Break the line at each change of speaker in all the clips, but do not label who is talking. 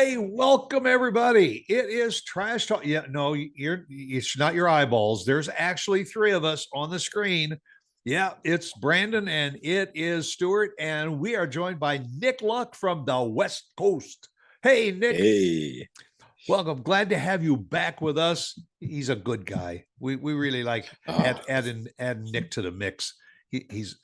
Hey, welcome everybody. It is Trash Talk. Yeah, no, it's not your eyeballs. There's actually three of us on the screen. Yeah, it's Brandon and it is Stuart, and we are joined by Nick Luck from the West Coast. Hey, Nick.
Hey.
Welcome. Glad to have you back with us. He's a good guy. We really like adding Nick to the mix. He's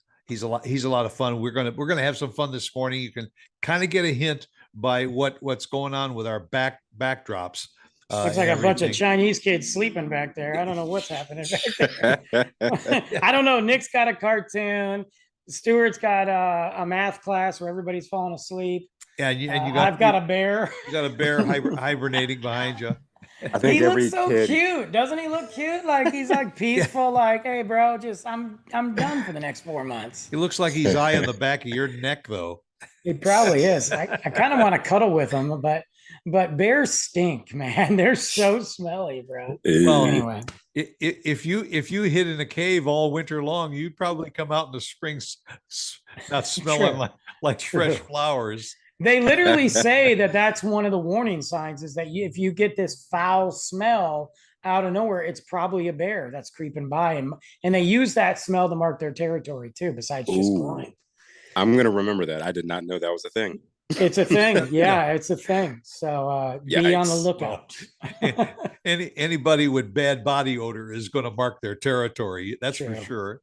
a lot of fun. We're gonna have some fun this morning. You can kind of get a hint by what's going on with our backdrops.
Looks like a bunch of Chinese kids sleeping back there. I don't know what's happening back there. I don't know. Nick's got a cartoon. Stuart's got a math class where everybody's falling asleep.
Yeah, and
I've got a bear.
You got a bear hibernating behind you.
I think he looks so cute, doesn't he? Look cute, like he's like peaceful. Yeah. Like, hey, bro, just I'm done for the next 4 months.
He looks like he's eyeing the back of your neck, though.
He probably is. I kind of want to cuddle with him, but bears stink, man. They're so smelly, bro.
Well, anyway, if you hid in a cave all winter long, you'd probably come out in the spring not smelling like fresh flowers.
They literally say that that's one of the warning signs is that if you get this foul smell out of nowhere, it's probably a bear that's creeping by. And they use that smell to mark their territory too, besides just blind.
I'm going to remember that. I did not know that was a thing.
It's a thing. Yeah, it's a thing. So be on the lookout.
Anybody with bad body odor is going to mark their territory. That's for sure.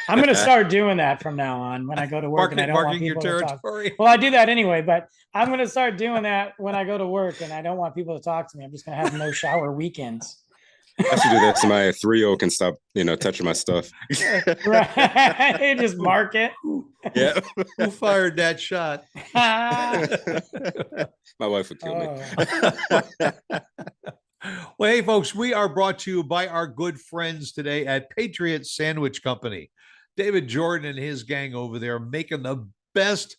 I'm going to start doing that from now on when I go to work and I don't want people to talk. Well, I do that anyway, but I'm going to start doing that when I go to work and I don't want people to talk to me. I'm just going to have no shower weekends.
I should do that so my 3-year-old can stop, touching my stuff.
Right. Just mark it.
Yeah.
Who fired that shot?
My wife would kill me.
Well, hey, folks, we are brought to you by our good friends today at Patriot Sandwich Company. David Jordan and his gang over there making the best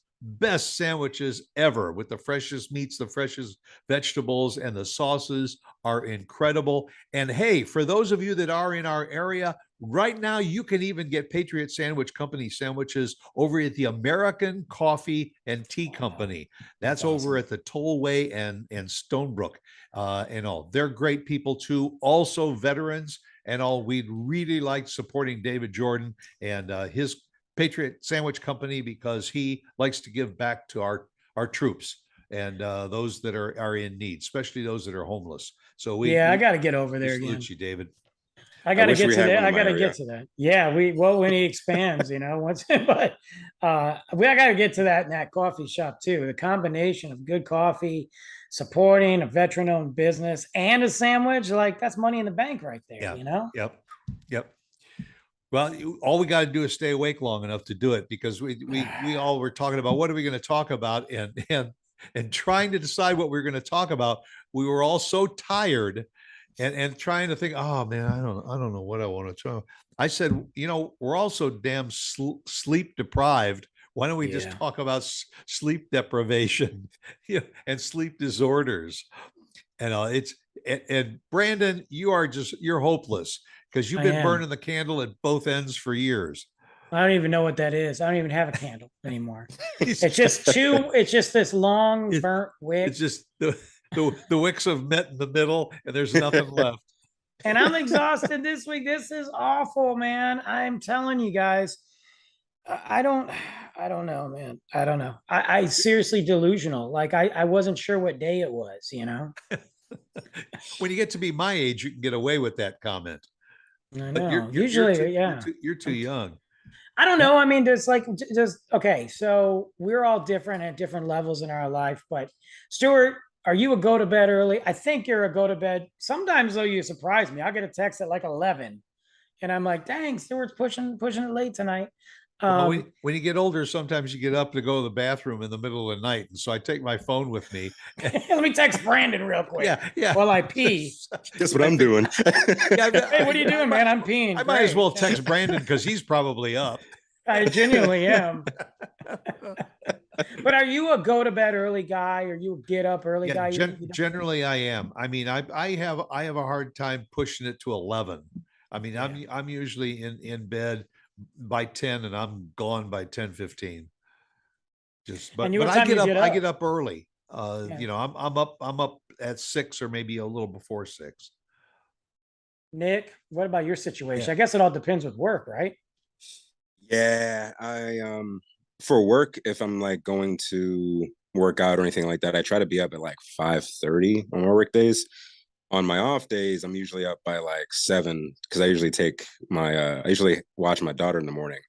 sandwiches ever with the freshest meats, the freshest vegetables, and the sauces are incredible. And hey, for those of you that are in our area right now, you can even get Patriot Sandwich Company sandwiches over at the American Coffee and Tea Company. That's over at the Tollway and Stonebrook and all. They're great people too. Also veterans and all. We'd really like supporting David Jordan and his Patriot Sandwich Company because he likes to give back to our troops and those that are in need, especially those that are homeless. So
I got to get over there again.
You, David.
I got to get to that. I got to get to that. Yeah, when he expands, once, but I got to get to that in that coffee shop too. The combination of good coffee, supporting a veteran-owned business, and a sandwich, like that's money in the bank right there.
Yep. Well, all we got to do is stay awake long enough to do it because we all were talking about what are we going to talk about and trying to decide what we're going to talk about. We were all so tired and trying to think, oh man, I don't know what I want to try. I said, we're all so damn sleep deprived. Why don't we just talk about sleep deprivation and sleep disorders? And and Brandon, you're hopeless. Because you've been burning the candle at both ends for years.
I don't even know what that is. I don't even have a candle anymore. It's just this long burnt wick.
It's just the wicks have met in the middle and there's nothing left.
And I'm exhausted this week. This is awful, man. I'm telling you guys. I don't know, man. I don't know. I seriously delusional. Like I wasn't sure what day it was,
When you get to be my age, you can get away with that comment.
I know. Usually,
you're too young.
I don't know. I mean, there's okay. So we're all different at different levels in our life. But Stuart, are you a go to bed early? I think you're a go to bed. Sometimes though, you surprise me. I'll get a text at like 11, and I'm like, dang, Stuart's pushing it late tonight.
When you get older, sometimes you get up to go to the bathroom in the middle of the night, and so I take my phone with me.
Let me text Brandon real quick.
Yeah.
While I pee.
Guess what I'm doing?
Hey, what are you doing, man? I'm peeing.
I might as well text Brandon because he's probably up.
I genuinely am. But are you a go to bed early guy? Or you a get up early guy?
Generally, I am. I mean, I have a hard time pushing it to 11. I mean, I'm usually in bed by 10 and I'm gone by 10:15. But I get up early. You know, I'm up at 6 or maybe a little before 6.
Nick, what about your situation?
Yeah.
I guess it all depends with work, right?
Yeah, I for work, if I'm like going to work out or anything like that, I try to be up at like 5:30 on my work days. On my off days, I'm usually up by like 7 because I usually watch my daughter in the morning.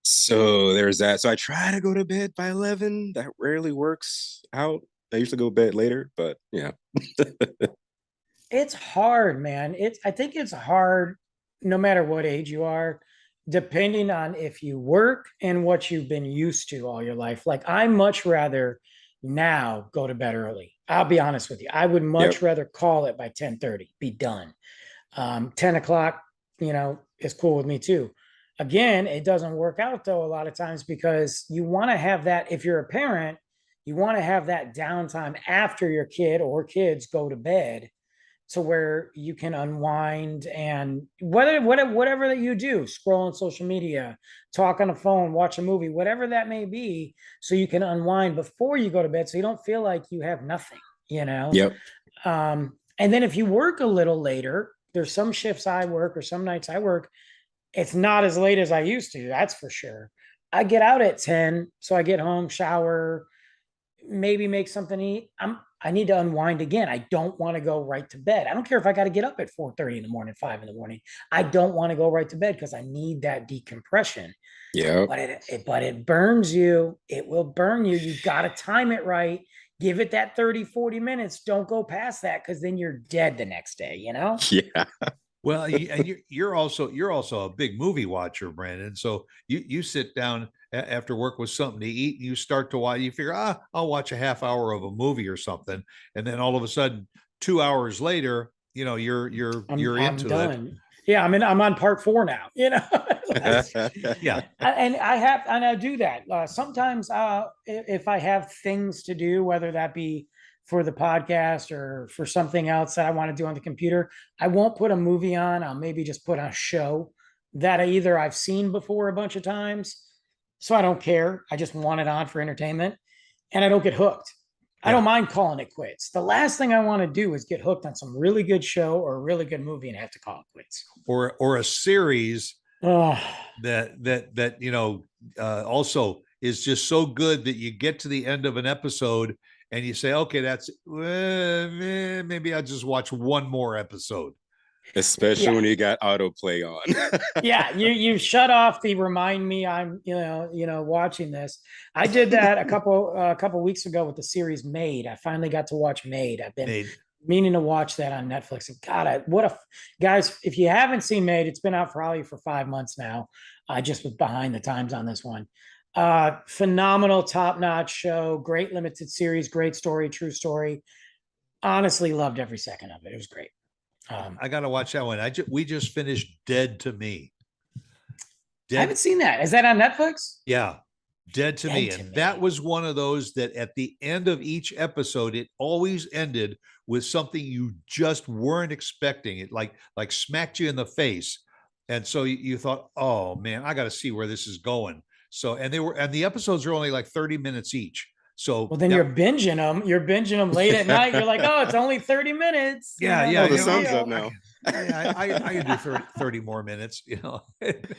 So there's that. So I try to go to bed by 11. That rarely works out. I usually go to bed later, but yeah.
It's hard, man. I think it's hard no matter what age you are, depending on if you work and what you've been used to all your life. Like I much rather now go to bed early. I'll be honest with you. I would much
Yep.
rather call it by 10:30, be done. 10 o'clock, is cool with me too. Again, it doesn't work out though a lot of times because you want to have that, if you're a parent, you want to have that downtime after your kid or kids go to bed to where you can unwind and whatever that you do, scroll on social media, talk on the phone, watch a movie, whatever that may be, so you can unwind before you go to bed so you don't feel like you have nothing, you know?
Yep.
And then if you work a little later, there's some shifts I work or some nights I work, it's not as late as I used to, that's for sure. I get out at 10, so I get home, shower, maybe make something to eat. I need to unwind again. I don't want to go right to bed. I don't care if I got to get up at 4:30 in the morning, 5 in the morning. I don't want to go right to bed because I need that decompression.
Yep.
But it burns you. It will burn you. You got to time it right. Give it that 30, 40 minutes. Don't go past that because then you're dead the next day, you know?
Yeah.
Well, and you're also a big movie watcher, Brandon. So you sit down after work with something to eat, and you start to watch. You figure, I'll watch a half hour of a movie or something, and then all of a sudden, 2 hours later, you're
I'm
into it.
done. Yeah, I'm on part 4 now, you know?
Yeah,
And I do that. Sometimes if I have things to do, whether that be for the podcast or for something else that I want to do on the computer, I won't put a movie on. I'll maybe just put on a show that I've seen before a bunch of times. So I don't care. I just want it on for entertainment and I don't get hooked. I
yeah.
don't mind calling it quits. The last thing I want to do is get hooked on some really good show or a really good movie and have to call it quits.
Or a series
Oh,
that also is just so good that you get to the end of an episode and you say, okay, maybe I'll just watch one more episode.
Especially
yeah.
when you got autoplay on.
Yeah, you shut off the remind me I'm watching this. I did that a couple weeks ago with the series Made. I finally got to watch Made. I've been
Made.
meaning to watch that on Netflix. And God, guys, if you haven't seen Made, it's been out probably for 5 months now. I just was behind the times on this one. Phenomenal, top-notch show, great limited series, great story, true story. Honestly, loved every second of it. It was great.
I got to watch that one. We just finished Dead to Me.
I haven't seen that. Is that on Netflix?
Yeah, Dead to Me.
Dead to
And
Me.
that was one of those that at the end of each episode, it always ended with something you just weren't expecting. It like smacked you in the face. And so you thought, oh man, I got to see where this is going. So, and the episodes are only like 30 minutes each. So
Well, then you're binging them. You're binging them late at night. You're like, oh, it's only 30 minutes.
Yeah,
Oh, the sun's up now.
I can do 30 more minutes,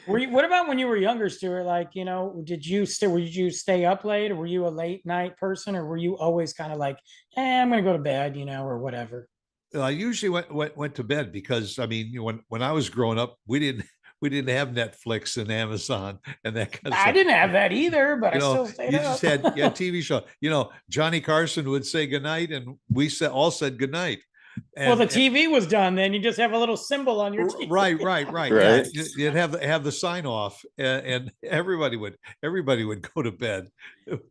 What about when you were younger, Stuart? Like, did you stay up late, or were you a late night person, or were you always kind of like, I'm gonna go to bed, or whatever?
I usually went to bed because I mean, when I was growing up, we didn't have Netflix and Amazon and that kind of stuff.
I didn't have that either, but I still stayed
you
up.
just had TV show. Johnny Carson would say goodnight, and we all said goodnight.
Well, the TV was done. Then you just have a little symbol on your TV.
Right.
Right.
Yeah, you'd have the sign off, and everybody would go to bed.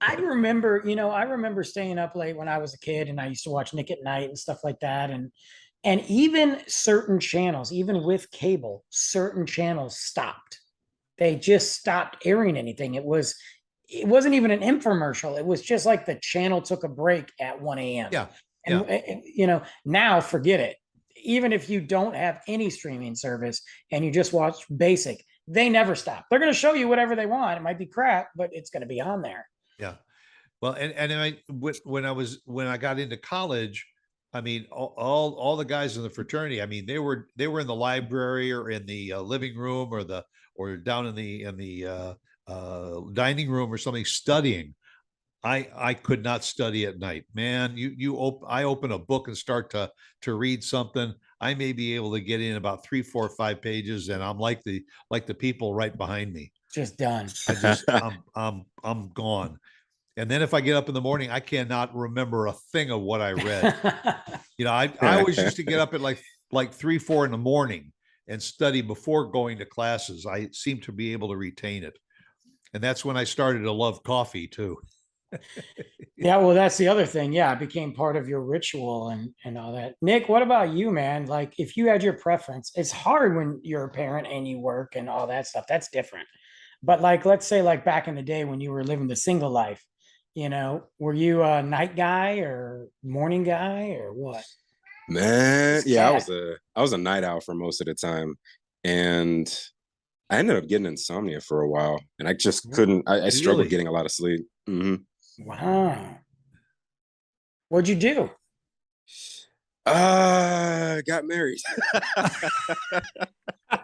I remember staying up late when I was a kid, and I used to watch Nick at Night and stuff like that, and even certain channels, even with cable, certain channels stopped. They just stopped airing anything. It wasn't even an infomercial. It was just like the channel took a break at 1 a.m.
Yeah.
And now forget it. Even if you don't have any streaming service and you just watch basic, they never stop. They're going to show you whatever they want. It might be crap, but it's going to be on there.
Yeah. Well, when I got into college, I mean, all the guys in the fraternity, I mean, they were in the library or in the living room or down in the dining room or something studying. I could not study at night, man. I open a book and start to read something. I may be able to get in about 3, 4, 5 pages, and I'm like the people right behind me.
Just done.
I'm gone. And then if I get up in the morning, I cannot remember a thing of what I read. I always used to get up at like 3, 4 in the morning and study before going to classes. I seem to be able to retain it. And that's when I started to love coffee too.
Yeah, well, that's the other thing. Yeah, it became part of your ritual and all that. Nick, what about you, man? Like, if you had your preference, it's hard when you're a parent and you work and all that stuff. That's different. But like, let's say, like back in the day when you were living the single life, were you a night guy or morning guy or what?
Man, yeah, I was a night owl for most of the time, and I ended up getting insomnia for a while, and I just couldn't. I struggled
Really?
getting a lot of sleep.
Wow. What'd you do?
Got married.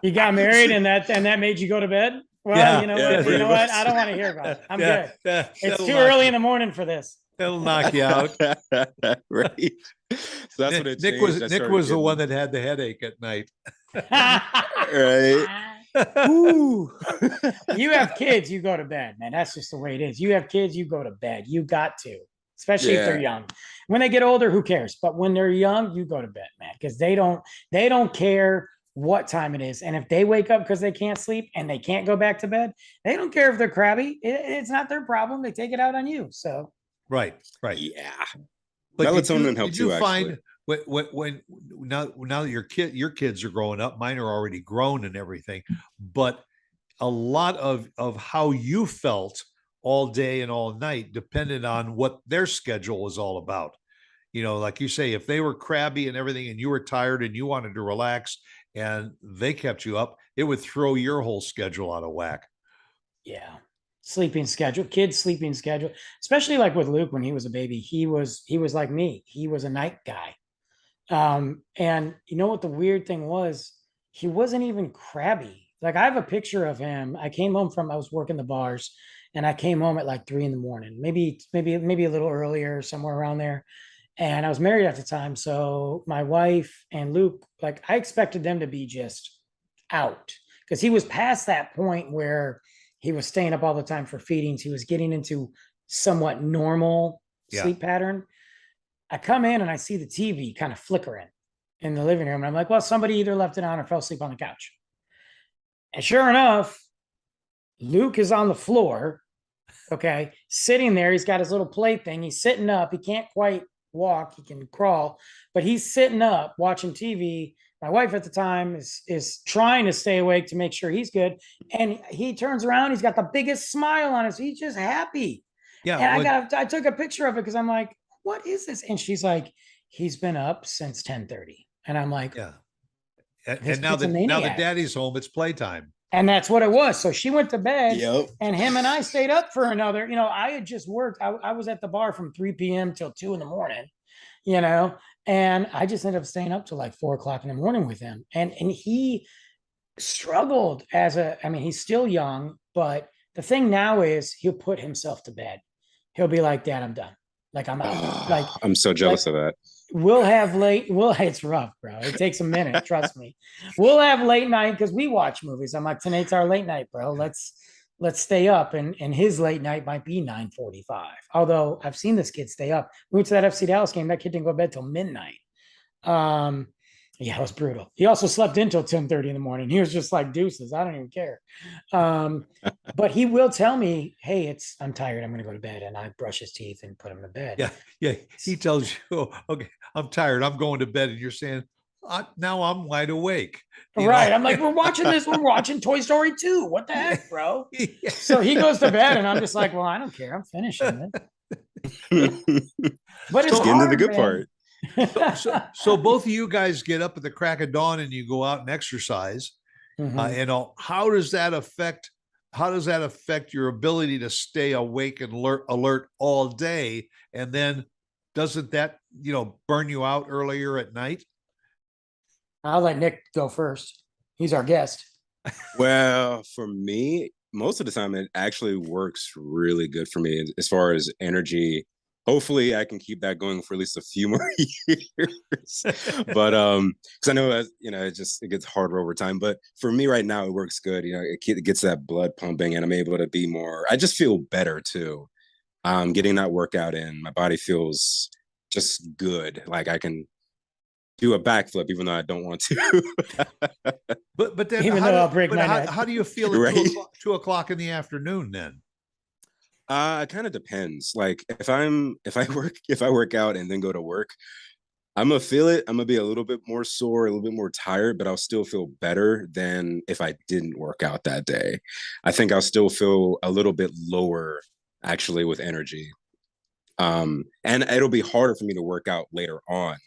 You got married and that made you go to bed? Well,
Yeah,
you know
yeah,
what? You
pretty
know what?
much.
I don't want to hear about it. I'm
Yeah,
good.
yeah,
It's
that'll
too
knock
early
you-
in the morning for this.
That'll knock you out.
Right. So that's what it
Nick
changed.
was
I
Nick
started
was the
getting-
one that had the headache at night.
Right. Ooh.
You have kids, you go to bed, man. That's just the way it is. You have kids, you go to bed. You got to, especially if they're
Yeah.
young. When they get older, who cares? But when they're young, you go to bed, man, because they don't care what time it is. And if they wake up because they can't sleep and they can't go back to bed, they don't care if they're crabby. It's not their problem. They take it out on you. So
Right.
Yeah.
But
Melatonin helped
did you
too,
find
actually.
when now that your kids are growing up, mine are already grown and everything, but a lot of how you felt all day and all night depended on what their schedule was all about. Like you say, if they were crabby and everything and you were tired and you wanted to relax and they kept you up, it would throw your whole schedule out of whack.
yeah, sleeping schedule, kids sleeping schedule, especially like with Luke when he was a baby, he was like me. He was a night guy. And you know what the weird thing was? He wasn't even crabby. Like I have a picture of him. I was working the bars and I came home at like 3 a.m, maybe a little earlier, somewhere around there. And I was married at the time. So my wife and Luke, like I expected them to be just out because he was past that point where he was staying up all the time for feedings. He was getting into somewhat normal sleep pattern. I come in and I see the TV kind of flickering in the living room. And I'm like, well, somebody either left it on or fell asleep on the couch. And sure enough, Luke is on the floor, okay, sitting there. He's got his little plaything. He's sitting up. He can't quite walk. He can crawl, but he's sitting up watching TV. My wife at the time is trying to stay awake to make sure he's good. And he turns around. He's got the biggest smile on his. He's just happy.
Yeah.
And I took a picture of it because I'm like, what is this? And she's like, he's been up since 10:30. And I'm like,
yeah. And now that daddy's home, it's playtime.
and that's what it was. So she went to bed.
Yep.
And him and I stayed up for another, I had just worked. I was at the bar from 3 p.m. till 2 a.m, and I just ended up staying up till like 4 o'clock in the morning with him. And he struggled he's still young, but the thing now is he'll put himself to bed. He'll be like, Dad, I'm done. Like I'm out. Like
I'm so jealous of that.
It's rough, bro. It takes a minute, trust me. We'll have late night because we watch movies. I'm like, tonight's our late night, bro. Let's stay up. And his late night might be 9:45. Although I've seen this kid stay up. We went to that FC Dallas game. That kid didn't go to bed till midnight. Yeah, it was brutal. He also slept until 10:30 in the morning. He was just like deuces. I don't even care. But he will tell me, hey, I'm tired. I'm going to go to bed. And I brush his teeth and put him to bed.
Yeah. Yeah. He tells you, okay, I'm tired. I'm going to bed. And you're saying, now I'm wide awake.
Right. I'm like, we're watching this. We're watching Toy Story 2. What the heck, bro?
Yeah.
So he goes to bed and I'm just like, well, I don't care. I'm finishing it. But it's
Just getting to the good
man.
part.
So both of you guys get up at the crack of dawn and you go out and exercise.
Mhm.
How does that affect how does that affect your ability to stay awake and alert all day? And then doesn't that, burn you out earlier at night?
I'll let Nick go first. He's our guest.
Well, for me, most of the time it actually works really good for me as far as energy. Hopefully I can keep that going for at least a few more years. But because I know it gets harder over time. But for me right now, it works good. It gets that blood pumping and I'm able to be more, I just feel better too. Getting that workout in, my body feels just good. Like I can do a backflip even though I don't want to.
But then
Even though I'll break my neck.
how do you feel at
Right?
2 o'clock in the afternoon then?
It kind of depends. Like if I work out and then go to work, I'm gonna feel it. I'm gonna be a little bit more sore, a little bit more tired, but I'll still feel better than if I didn't work out that day. I think I'll still feel a little bit lower actually with energy. And it'll be harder for me to work out later on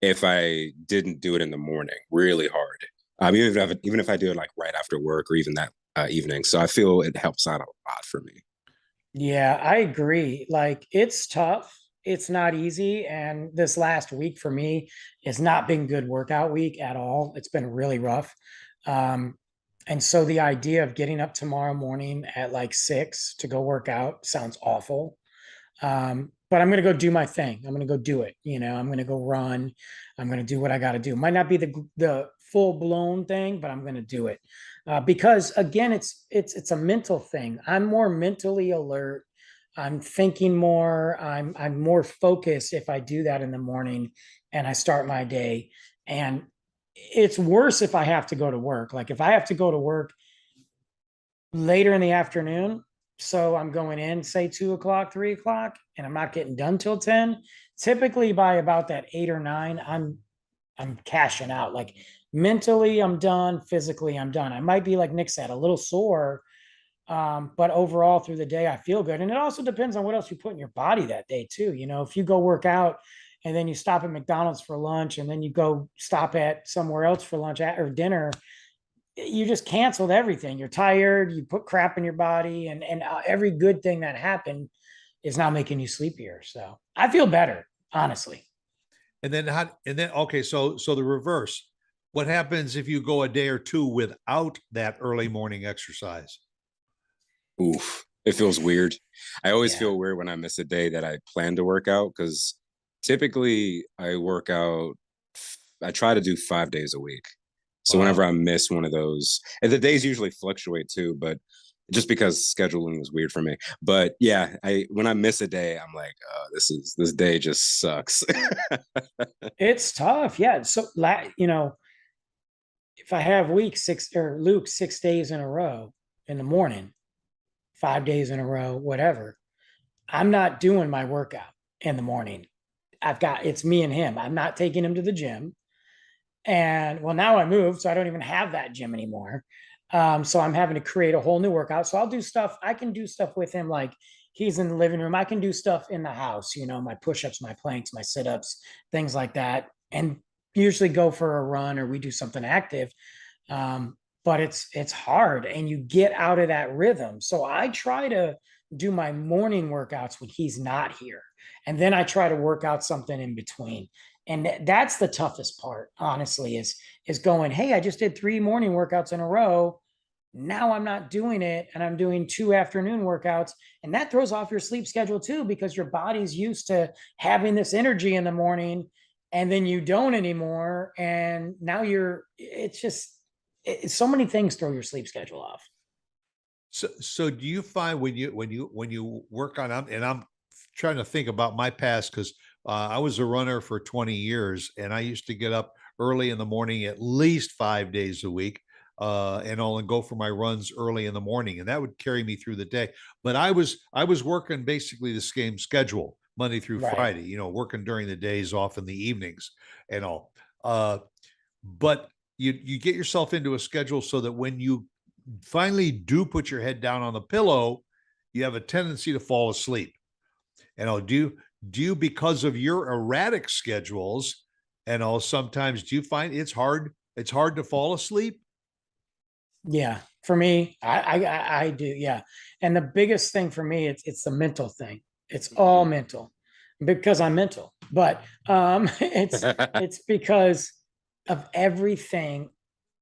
if I didn't do it in the morning, really hard. Even if I do it like right after work or even that evening. So I feel it helps out a lot for me.
Yeah, I agree. Like it's tough. It's not easy. And this last week for me has not been good workout week at all. It's been really rough. Um, and so the idea of getting up tomorrow morning at like 6 to go work out sounds awful. But I'm going to go do my thing. I'm going to go do it. I'm going to go run. I'm going to do what I got to do. Might not be the full blown thing, but I'm going to do it. Because again, it's a mental thing. I'm more mentally alert. I'm thinking more. I'm more focused if I do that in the morning and I start my day. And it's worse if I have to go to work. Like if I have to go to work later in the afternoon, so I'm going in, say 2 o'clock, 3 o'clock, and I'm not getting done till 10. Typically by about that 8 or 9, I'm cashing out. Like mentally, I'm done. Physically, I'm done. I might be like Nick said, a little sore. But overall through the day, I feel good. And it also depends on what else you put in your body that day, too. If you go work out and then you stop at McDonald's for lunch and then you go stop at somewhere else for lunch or dinner, you just canceled everything. You're tired, you put crap in your body, and every good thing that happened is now making you sleepier. So I feel better, honestly.
Okay, so the reverse. What happens if you go a day or two without that early morning exercise?
Oof, it feels weird. I always
Yeah.
feel weird when I miss a day that I plan to work out because typically I work out, I try to do 5 days a week. So
Wow.
whenever I miss one of those, and the days usually fluctuate too, but just because scheduling is weird for me. But yeah, when I miss a day, I'm like, oh, this day just sucks.
It's tough. Yeah. So, if I have week 6 or Luke 6 days in a row in the morning, 5 days in a row, whatever, I'm not doing my workout in the morning. It's me and him. I'm not taking him to the gym. And well, now I moved, so I don't even have that gym anymore. So I'm having to create a whole new workout. So I'll do stuff. I can do stuff with him, like he's in the living room. I can do stuff in the house, my push-ups, my planks, my sit-ups, things like that. And usually go for a run or we do something active. But it's hard and you get out of that rhythm. So I try to do my morning workouts when he's not here. And then I try to work out something in between. And that's the toughest part, honestly, is going, hey, I just did 3 morning workouts in a row. Now I'm not doing it and I'm doing 2 afternoon workouts. And that throws off your sleep schedule too, because your body's used to having this energy in the morning and then you don't anymore. And now so many things throw your sleep schedule off.
So do you find when you work on, and I'm trying to think about my past, because I was a runner for 20 years and I used to get up early in the morning at least 5 days a week, and I'll go for my runs early in the morning, and that would carry me through the day. But I was working basically the same schedule Monday through
Right.
Friday, working during the days, off in the evenings and all. But you get yourself into a schedule so that when you finally do put your head down on the pillow, you have a tendency to fall asleep. And do you, because of your erratic schedules, and all, sometimes do you find it's hard to fall asleep?
Yeah, for me, I do. Yeah, and the biggest thing for me, it's the mental thing. It's all mental because I'm mental, but it's because of everything,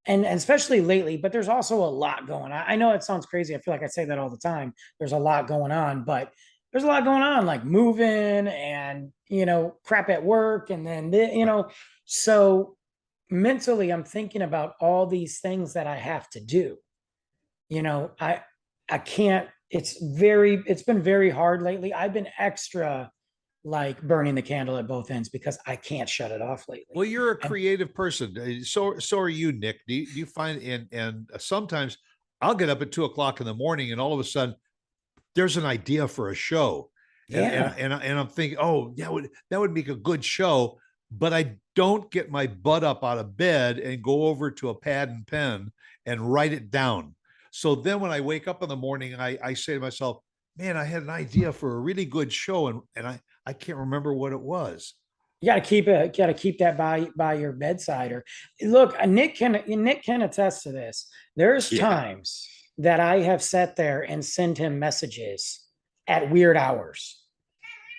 and especially lately. But there's also a lot going on. I know it sounds crazy. I feel like I say that all the time. There's a lot going on, but there's a lot going on, like moving and crap at work, and then so mentally I'm thinking about all these things that I have to do. I can't, it's been very hard lately. I've been extra like burning the candle at both ends because I can't shut it off lately.
Well, you're a
And
creative person. So are you, Nick. Do you find, and sometimes I'll get up at 2 o'clock in the morning and all of a sudden there's an idea for a show.
yeah,
And I'm thinking, oh, that would make a good show, but I don't get my butt up out of bed and go over to a pad and pen and write it down. So then when I wake up in the morning, I say to myself, man, I had an idea for a really good show, and I can't remember what it was.
you got to keep that by your bedside. Or look, Nick can attest to this. There's
Yeah.
times that I have sat there and sent him messages at weird hours.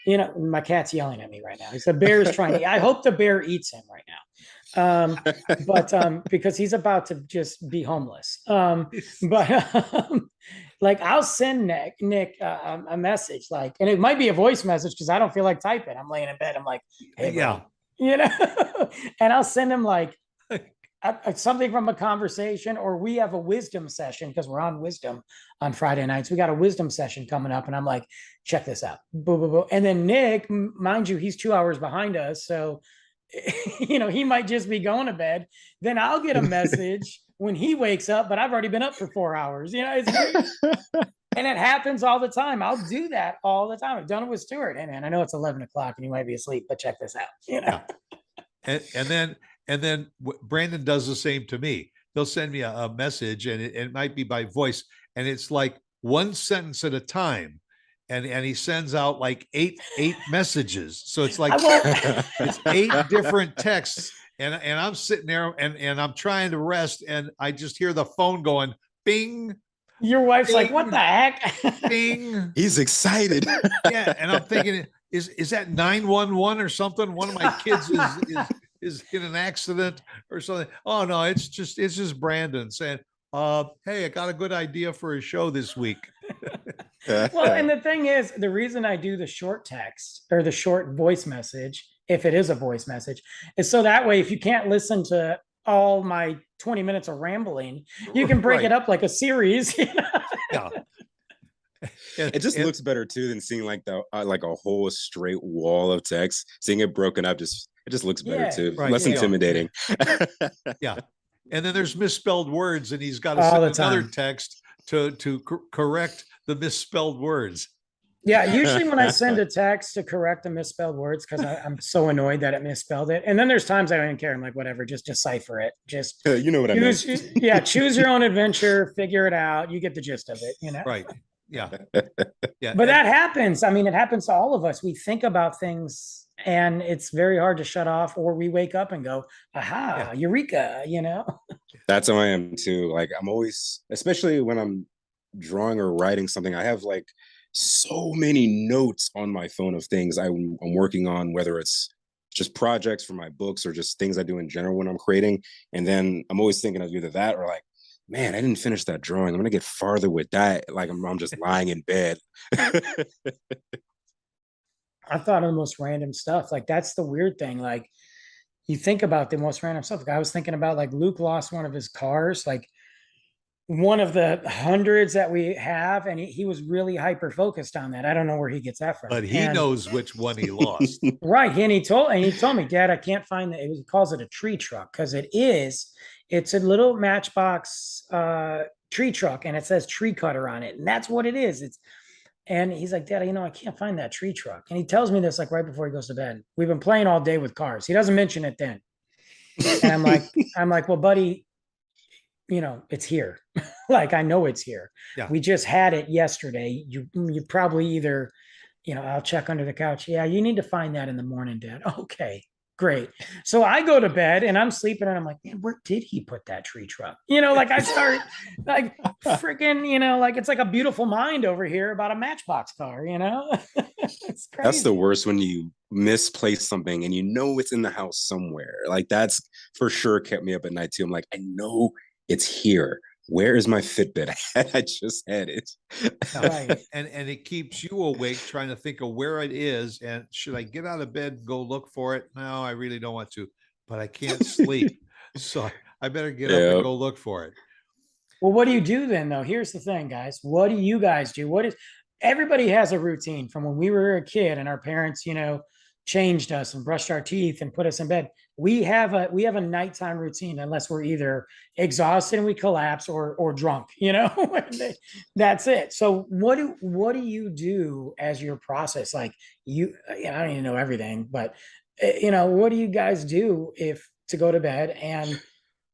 My cat's yelling at me right now. He's the bear is trying to. I hope the bear eats him right now. But because he's about to just be homeless. But like I'll send Nick a message, like, and it might be a voice message because I don't feel like typing. I'm laying in bed. I'm like, hey,
Yeah.
and I'll send him like something from a conversation, or we have a wisdom session because we're on wisdom on Friday nights. We got a wisdom session coming up, and I'm like, check this out. Boo, boo, boo. And then Nick, mind you, he's 2 hours behind us. So, he might just be going to bed. Then I'll get a message when he wakes up, but I've already been up for 4 hours. And it happens all the time. I'll do that all the time. I've done it with Stuart. Hey, man, I know it's 11 o'clock and you might be asleep, but check this out.
Yeah. And then Brandon does the same to me. They'll send me a message, and it might be by voice, and it's like one sentence at a time, and he sends out like eight messages. So it's like it's 8 different texts, and I'm sitting there and I'm trying to rest, and I just hear the phone going bing.
Your wife's
bing,
like, what the heck?
bing.
He's excited.
Yeah, and I'm thinking, is that 911 or something? One of my kids is in an accident or something. Oh no, it's just Brandon saying, hey, I got a good idea for a show this week.
Well, and the thing is, the reason I do the short text or the short voice message, if it is a voice message, is so that way, if you can't listen to all my 20 minutes of rambling, you can break it up like a series.
Yeah.
It just looks better too than seeing like like a whole straight wall of text. Seeing it broken up, it just looks better too.
Right,
Less intimidating.
Yeah. And then there's misspelled words, and he's got to
All
send
the time.
another text to correct the misspelled words.
Yeah, usually when I send a text to correct the misspelled words, because I'm so annoyed that it misspelled it. And then there's times I don't even care. I'm like, whatever, just decipher it. Just
You know what I mean?
Yeah, choose your own adventure, figure it out. You get the gist of it,
Right. Yeah. Yeah.
But that happens. I mean, it happens to all of us. We think about things and it's very hard to shut off, or we wake up and go, aha, eureka,
That's how I am too. Like I'm always, especially when I'm drawing or writing something, I have like so many notes on my phone of things I'm working on, whether it's just projects for my books or just things I do in general when I'm creating. And then I'm always thinking of either that or like, man, I didn't finish that drawing. I'm gonna get farther with that. Like I'm just lying in bed.
I thought of the most random stuff. Like that's the weird thing. Like you think about the most random stuff. Like I was thinking about like Luke lost one of his cars, like one of the hundreds that we have, and he was really hyper focused on that. I don't know where he gets that from.
But he knows which one he lost.
Right. And he told me, Dad, I can't find it. He calls it a tree truck because it's a little matchbox tree truck, and it says tree cutter on it. And that's what it is. And he's like, Dad, I can't find that tree truck. And he tells me this like right before he goes to bed. We've been playing all day with cars. He doesn't mention it then. And I'm like, well, buddy, it's here. Like, I know it's here.
Yeah. We
just had it yesterday. You probably either, I'll check under the couch. Yeah, you need to find that in the morning, Dad. Okay, great. So I go to bed and I'm sleeping and I'm like, man, where did he put that tree truck? Like I start like freaking, like it's like a beautiful mind over here about a Matchbox car, It's crazy.
That's the worst, when you misplace something and it's in the house somewhere. Like that's for sure kept me up at night too. I'm like, I know it's here. Where is my Fitbit? I just had it.
Right.
And it keeps you awake trying to think of where it is. And should I get out of bed and go look for it? No, I really don't want to, but I can't sleep. So I better get up and go look for it.
Well, what do you do then, though? Here's the thing, guys. What do you guys do? Everybody has a routine from when we were a kid and our parents, changed us and brushed our teeth and put us in bed. We have a nighttime routine, unless we're either exhausted and we collapse or drunk, that's it. So what do you do as your process? Like I don't even know everything, but what do you guys do to go to bed? And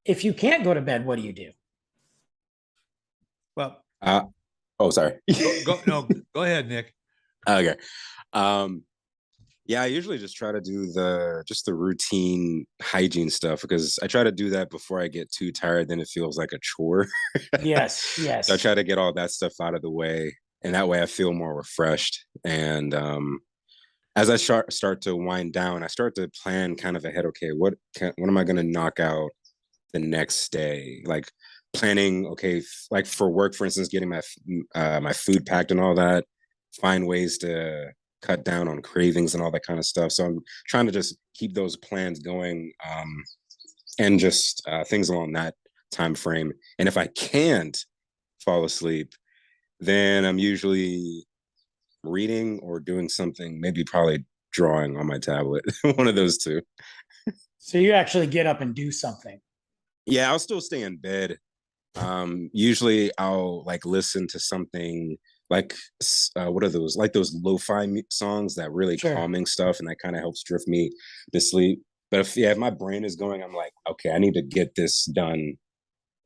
if you can't go to bed, what do you do?
Well,
sorry.
Go ahead, Nick.
Okay. Yeah, I usually just try to do the routine hygiene stuff, because I try to do that before I get too tired. Then it feels like a chore.
Yes.
So I try to get all that stuff out of the way, and that way I feel more refreshed. And as I start to wind down, I start to plan kind of ahead. Okay, what am I going to knock out the next day? Like planning, okay, like for work, for instance, getting my food packed and all that. Find ways to cut down on cravings and all that kind of stuff. So I'm trying to just keep those plans going, and just things along that time frame. And if I can't fall asleep, then I'm usually reading or doing something, maybe probably drawing on my tablet. One of those two.
So you actually get up and do something.
Yeah, I'll still stay in bed. Usually I'll like listen to something like what are those, like those lo-fi songs, that really calming stuff, and that kind of helps drift me to sleep. But if my brain is going, I'm like, okay, I need to get this done,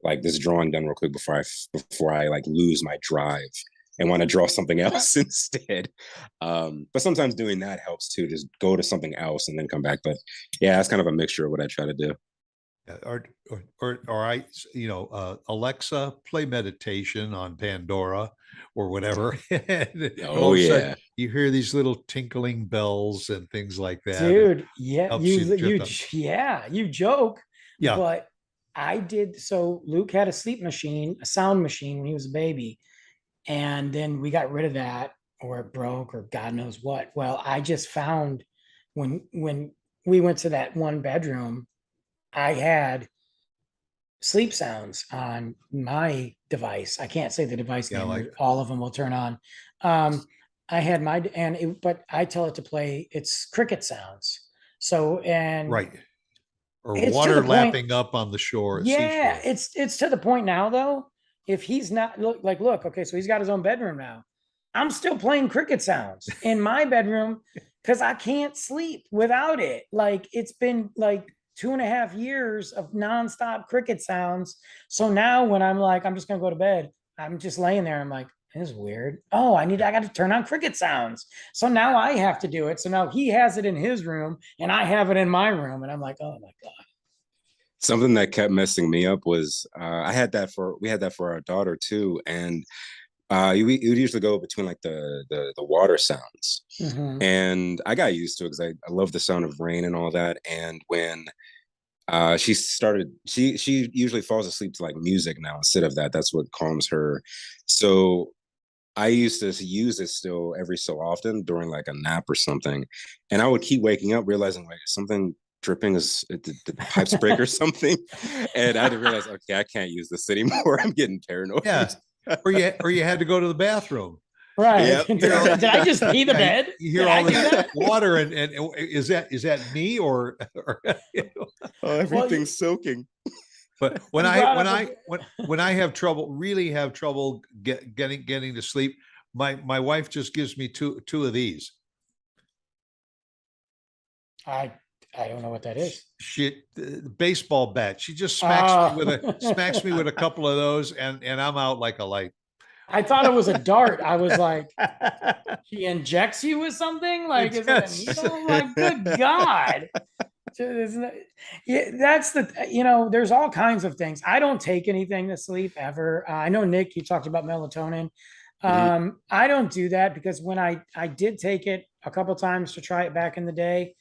like this drawing done real quick before I like lose my drive and want to draw something else instead. But sometimes doing that helps too, just go to something else and then come back. But yeah, that's kind of a mixture of what I try to do.
Or I, Alexa, play meditation on Pandora or whatever.
Oh yeah,
you hear these little tinkling bells and things like that.
Dude, yeah, you joke.
Yeah,
but I did. So Luke had a sound machine when he was a baby, and then we got rid of that, or it broke, or God knows what. Well, I just found when we went to that one bedroom, I had sleep sounds on my device. I can't say the device name. Like all of them will turn on. I had but I tell it to play its cricket sounds. So, and
right. Or water lapping up on the shore.
Yeah, it's to the point now though. If he's not look, okay, so he's got his own bedroom now. I'm still playing cricket sounds in my bedroom because I can't sleep without it. Like it's been like 2.5 years of nonstop cricket sounds. So now when I'm like, I'm just gonna go to bed, I'm just laying there. I'm like, this is weird. Oh, I got to turn on cricket sounds. So now I have to do it. So now he has it in his room and I have it in my room. And I'm like, oh my God.
Something that kept messing me up was we had that for our daughter too. And you would usually go between like the water sounds.
Mm-hmm.
And I got used to it because I love the sound of rain and all that. And when she usually falls asleep to like music now instead of that. That's what calms her. So I used to use it still every so often during like a nap or something. And I would keep waking up realizing like something dripping, is the pipes break or something. And I had to realize, okay, I can't use this anymore. I'm getting paranoid.
Yeah. Or you had to go to the bathroom.
Right. Yep. Did I just pee the bed?
You hear all this water and is that me or
everything's soaking.
But when I have trouble, really have trouble getting to sleep, my wife just gives me two of these.
I don't know what that is.
Baseball bat. She just smacks me with a couple of those, and I'm out like a light.
I thought it was a dart. I was like, she injects you with something? Like, is it a needle? Like, good God. Yeah, that's there's all kinds of things. I don't take anything to sleep ever. I know, Nick, you talked about melatonin.
Mhm.
I don't do that because when I did take it a couple times to try it back in the day,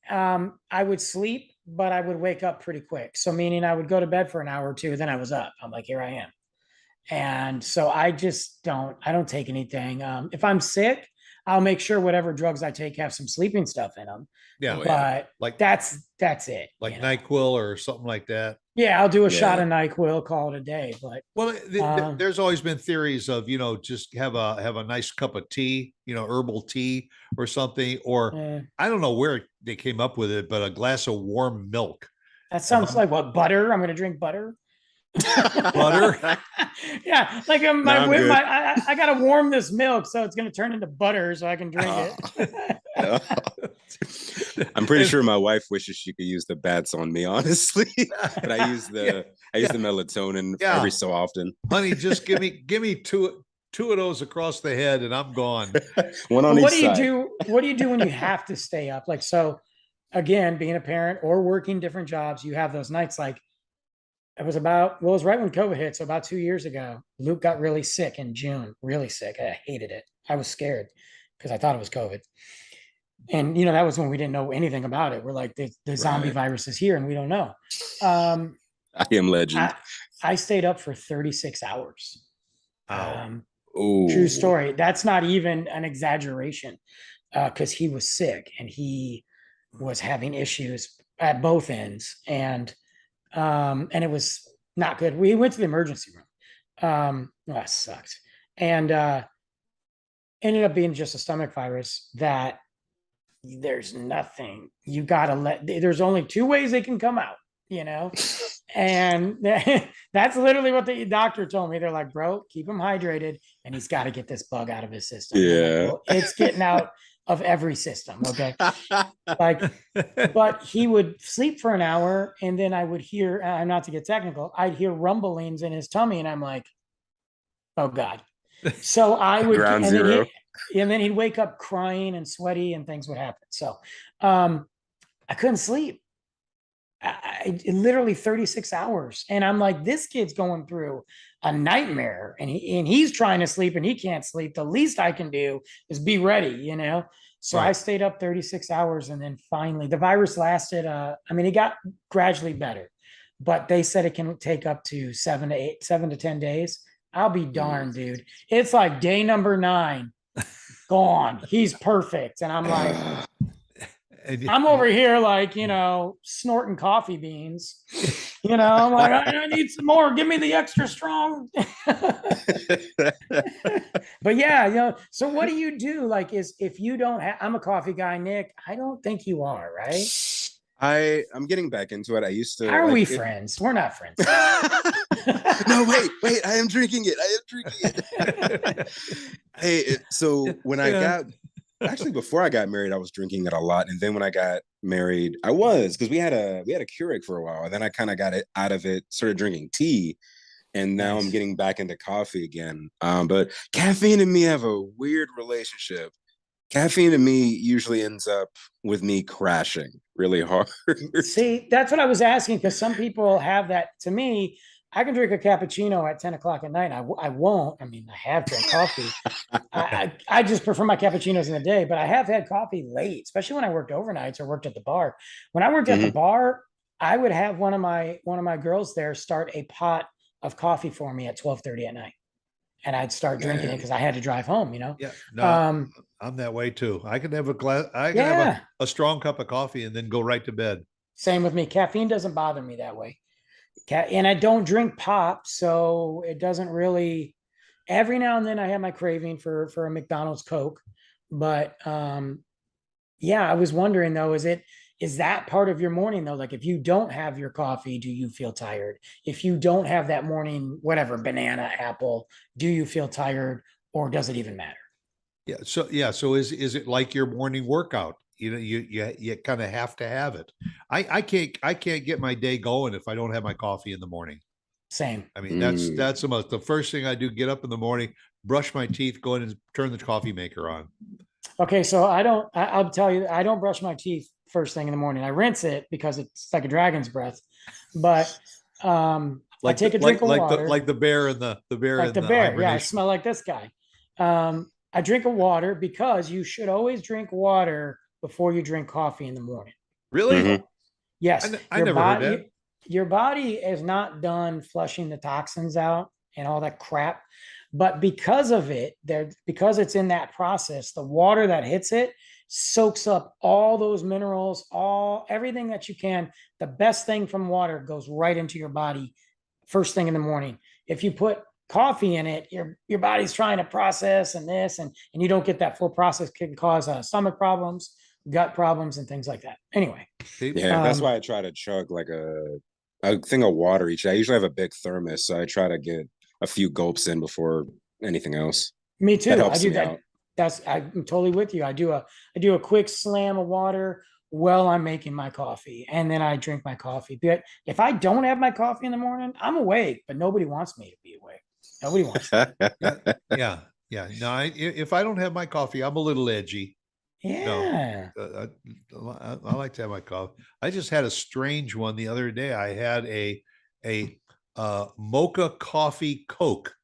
I would sleep, but I would wake up pretty quick. So meaning I would go to bed for an hour or two, then I was up. I'm like, here I am. And so I don't take anything. If I'm sick, I'll make sure whatever drugs I take have some sleeping stuff in them.
Yeah.
Oh, yeah.
But
Like
that's it.
like NyQuil or something like that.
Yeah, I'll do a shot
Yeah.
of NyQuil, call it a day. But
Well, there's always been theories of, just have a nice cup of tea, herbal tea or something, or I don't know where they came up with it, but a glass of warm milk.
that sounds like what, butter? I'm going to drink butter.
Butter?
Yeah, like
I'm good.
I got to warm this milk so it's going to turn into butter so I can drink it.
I'm pretty sure my wife wishes she could use the bats on me, honestly. But I use the melatonin every so often.
Honey, just give me two of those across the head and I'm gone.
One on
What
each
do you
side.
do? What do you do when you have to stay up? Like, so again, being a parent or working different jobs, you have those nights. Like, it was right when COVID hit. So about 2 years ago, Luke got really sick in June, really sick. I hated it. I was scared because I thought it was COVID. And, that was when we didn't know anything about it. We're like, the zombie virus is here and we don't know.
I am legend.
I stayed up for 36 hours.
True
story. That's not even an exaggeration because he was sick and he was having issues at both ends. And it was not good. We went to the emergency room. That sucked. And ended up being just a stomach virus that there's nothing. You gotta there's only 2 ways they can come out, and that's literally what the doctor told me. They're like, bro, keep him hydrated and he's got to get this bug out of his system.
Yeah.
Like, well, it's getting out of every system. Okay. But he would sleep for an hour and then I would hear, not to get technical, I'd hear rumblings in his tummy and I'm like, oh God. So I would,
Ground zero.
And then he'd wake up crying and sweaty and things would happen. So I couldn't sleep. I literally 36 hours. And I'm like, this kid's going through a nightmare and he's trying to sleep and he can't sleep. The least I can do is be ready, So
Right.
I stayed up 36 hours and then finally the virus lasted. It got gradually better, but they said it can take up to 7 to 10 days. I'll be darned, dude. It's like day number 9 gone. He's perfect. And I'm like, I'm over here like, snorting coffee beans. I'm like, I need some more. Give me the extra strong. But yeah, so what do you do? Like, if you don't have, I'm a coffee guy, Nick. I don't think you are, right?
I'm getting back into it. I used to.
How are we friends? We're not friends.
No, wait. I am drinking it. Hey, so when I got, actually before I got married, I was drinking it a lot. And then when I got married, I was, because we had a Keurig for a while. And then I kind of got it out of it, started drinking tea. And now I'm getting back into coffee again. But caffeine and me have a weird relationship. Caffeine to me usually ends up with me crashing really hard.
See, that's what I was asking, because some people have that. To me, I can drink a cappuccino at 10 o'clock at night. I won't. I have drank coffee. I just prefer my cappuccinos in the day, but I have had coffee late, especially when I worked overnights or worked at the bar. When I worked at the bar, I would have one of my girls there start a pot of coffee for me at 12:30 at night. And I'd start drinking it because I had to drive home,
Yeah, no, I'm that way too. I can have have a strong cup of coffee and then go right to bed.
Same with me. Caffeine doesn't bother me that way. And I don't drink pop, so it doesn't really. Every now and then I have my craving for a McDonald's Coke, but I was wondering though, is that part of your morning though? Like if you don't have your coffee, do you feel tired? If you don't have that morning, whatever, banana, apple, do you feel tired, or does it even matter?
Yeah. So is it like your morning workout? You kind of have to have it. I can't get my day going if I don't have my coffee in the morning.
Same.
That's the first thing I do. Get up in the morning, brush my teeth, go in and turn the coffee maker on.
Okay, so I'll tell you, I don't brush my teeth first thing in the morning. I rinse it because it's like a dragon's breath. But I take a drink of water.
Like the bear and the bear
like
and
the
the
bear. Yeah, I
hibernation.
smell like this guy. I drink a water because you should always drink water before you drink coffee in the morning.
Really?
Mhm.
Yes,
I never heard that.
your body is not done flushing the toxins out and all that crap. But because of it, because it's in that process, the water that hits it soaks up all those minerals, everything that you can. The best thing from water goes right into your body first thing in the morning. If you put coffee in it, your body's trying to process and you don't get that full process, can cause stomach problems, gut problems, and things like that. Anyway,
Yeah, that's why I try to chug like a thing of water each day. I usually have a big thermos, so I try to get a few gulps in before anything else.
Me too.
That helps
I do
me
that.
out.
I'm totally with you. I do a quick slam of water while I'm making my coffee, and then I drink my coffee. But if I don't have my coffee in the morning, I'm awake, but nobody wants me to be awake. Nobody wants me.
Yeah. No, if I don't have my coffee, I'm a little edgy.
Yeah.
No, I like to have my coffee. I just had a strange one the other day. I had a mocha coffee Coke.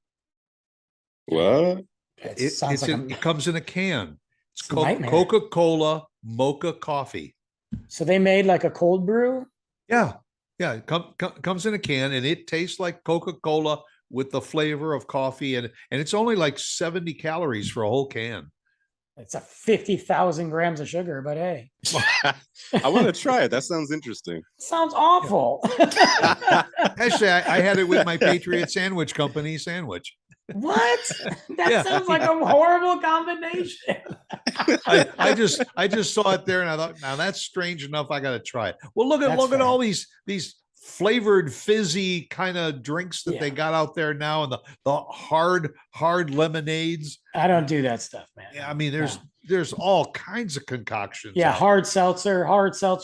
What?
It comes in a can. It's
nightmare.
Coca-Cola mocha coffee.
So they made like a cold brew?
Yeah. It comes in a can, and it tastes like Coca-Cola with the flavor of coffee, and it's only like 70 calories for a whole can.
It's a 50,000 grams of sugar, but hey.
I want to try it. That sounds interesting.
Sounds awful.
Actually, I had it with my Patriot Sandwich Company sandwich.
What? That sounds like a horrible combination.
I just saw it there, and I thought, now that's strange enough. I got to try it. Well, look at all these flavored fizzy kind of drinks that they got out there now, and the hard lemonades.
I don't do that stuff, man.
Yeah, I mean, there's all kinds of concoctions.
Yeah, hard seltzer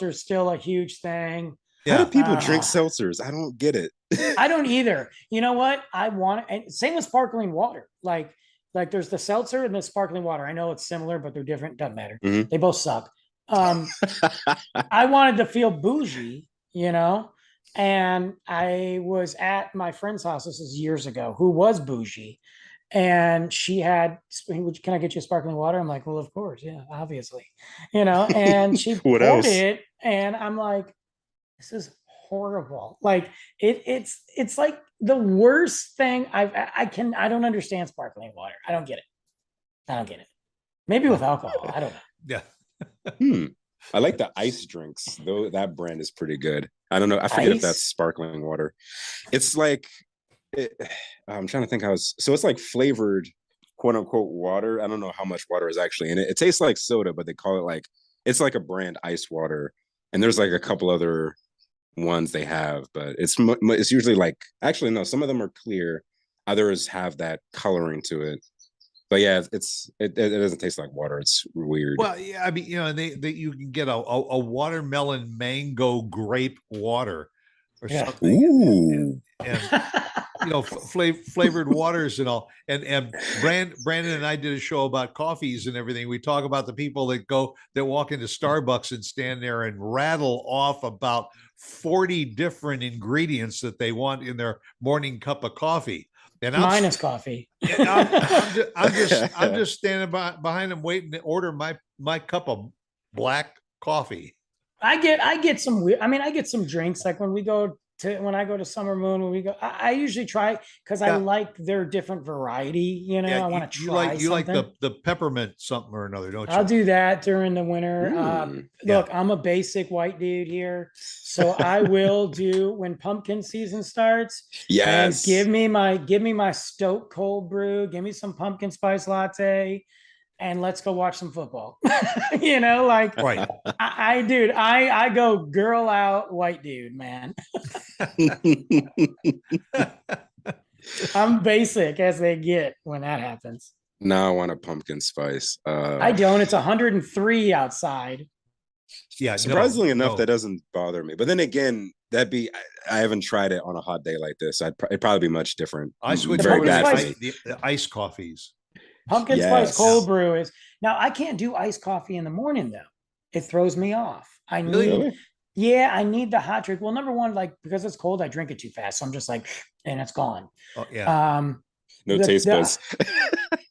is still a huge thing.
How do people drink seltzers? I don't get it.
I don't either. You know what? And same with sparkling water. Like there's the seltzer and the sparkling water. I know it's similar, but they're different. Doesn't matter.
Mm-hmm.
They both suck. I wanted to feel bougie, and I was at my friend's house. This is years ago, who was bougie. And she had, can I get you a sparkling water? I'm like, well, of course. Yeah, obviously, and she poured it. And I'm like, this is horrible. Like it's like the worst thing I don't understand sparkling water. I don't get it. Maybe with alcohol. I don't know.
Yeah.
I like the ice drinks, though. That brand is pretty good. I don't know. I forget if that's sparkling water. It's like, I'm trying to think so it's like flavored quote unquote water. I don't know how much water is actually in it. It tastes like soda, but they call it it's like a brand ice water. And there's like a couple other ones they have, but it's usually actually, no, some of them are clear. Others have that coloring to it. But yeah, it doesn't taste like water. It's weird.
Well, yeah, I mean, you can get a watermelon mango grape water or something. And flavored waters and all. And Brandon and I did a show about coffees and everything. We talk about the people that walk into Starbucks and stand there and rattle off about 40 different ingredients that they want in their morning cup of coffee. And
minus coffee.
I'm just standing behind them waiting to order my cup of black coffee.
I get some weird. I get some drinks like when I go to Summer Moon, I usually try because I like their different variety. I want to try.
You like the peppermint something or another, don't you?
I'll do that during the winter. Look, I'm a basic white dude here, so I will do when pumpkin season starts.
Yes,
give me my Stoke cold brew. Give me some pumpkin spice latte. And let's go watch some football.
Right.
I go girl out white dude, man. I'm basic as they get when that happens.
Now I want a pumpkin spice.
I don't. It's 103 outside.
Yeah. Surprisingly enough, that doesn't bother me. But then again, I haven't tried it on a hot day like this. It'd probably be much different.
I switch over to the iced coffees.
Pumpkin spice cold brew is now. I can't do iced coffee in the morning though. It throws me off. I
Really?
need, yeah, I need the hot drink. Well, number one, like because it's cold, I drink it too fast. So I'm just like, and it's gone.
Oh, yeah.
No taste buds.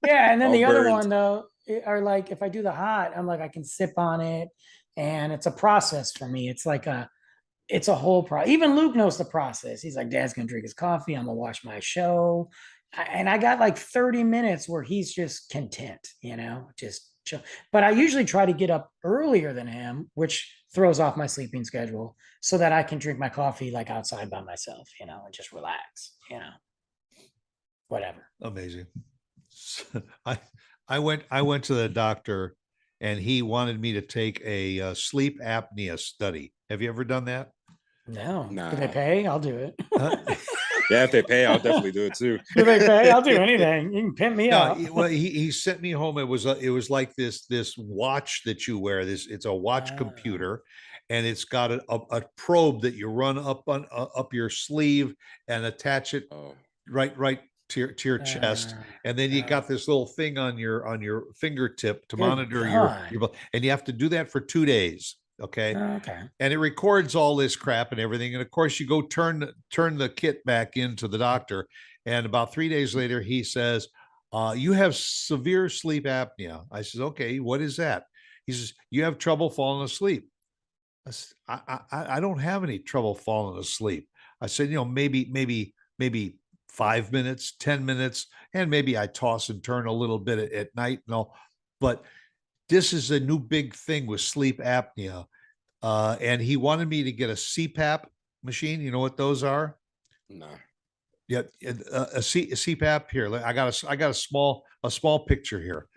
Yeah, and then
All
the other
burned.
one though, are like if I do the hot, I'm like I can sip on it, and it's a process for me. It's a whole Even Luke knows the process. He's like, Dad's gonna drink his coffee. I'm gonna watch my show, and I got like 30 minutes where he's just content, just chill. But I usually try to get up earlier than him, which throws off my sleeping schedule, so that I can drink my coffee like outside by myself, and just relax, whatever.
Amazing. I I went to the doctor and he wanted me to take a sleep apnea study. Have you ever done that?
No.
Nah.
Do they pay? I'll do it.
Yeah, if they pay, I'll definitely do it too.
Do they pay? I'll do anything. You can pimp me
No,
up.
well, he sent me home. It was like this watch that you wear. It's a watch computer, and it's got a probe that you run up your sleeve and attach it right to your chest, and then you got this little thing on your fingertip to monitor your and you have to do that for 2 days. Okay. And it records all this crap and everything. And of course, you go turn the kit back into the doctor, and about 3 days later, he says, "You have severe sleep apnea." I says, "Okay, what is that?" He says, "You have trouble falling asleep." I don't have any trouble falling asleep. I said, maybe 5 minutes, 10 minutes, and maybe I toss and turn a little bit at night and all. But this is a new big thing with sleep apnea. And he wanted me to get a CPAP machine. You know what those are?
No.
Yeah, a CPAP here. I got a small picture here.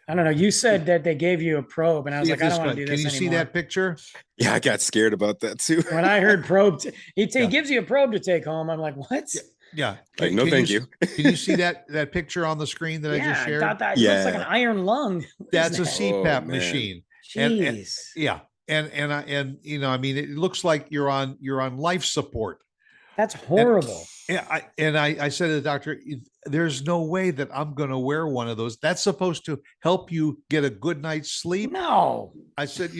I don't know. You said that they gave you a probe, and I was like, I don't want to do this anymore.
Can you see that picture?
Yeah, I got scared about that too.
When I heard probe, he gives you a probe to take home. I'm like, what?
Yeah.
Like, no, thank you.
Can you see that picture on the screen that I just shared?
I thought that looks like an iron lung.
That's a CPAP machine.
Jeez.
And I mean, it looks like you're on life support.
That's horrible.
I said to the doctor, there's no way that I'm going to wear one of those. That's supposed to help you get a good night's sleep.
No.
I said,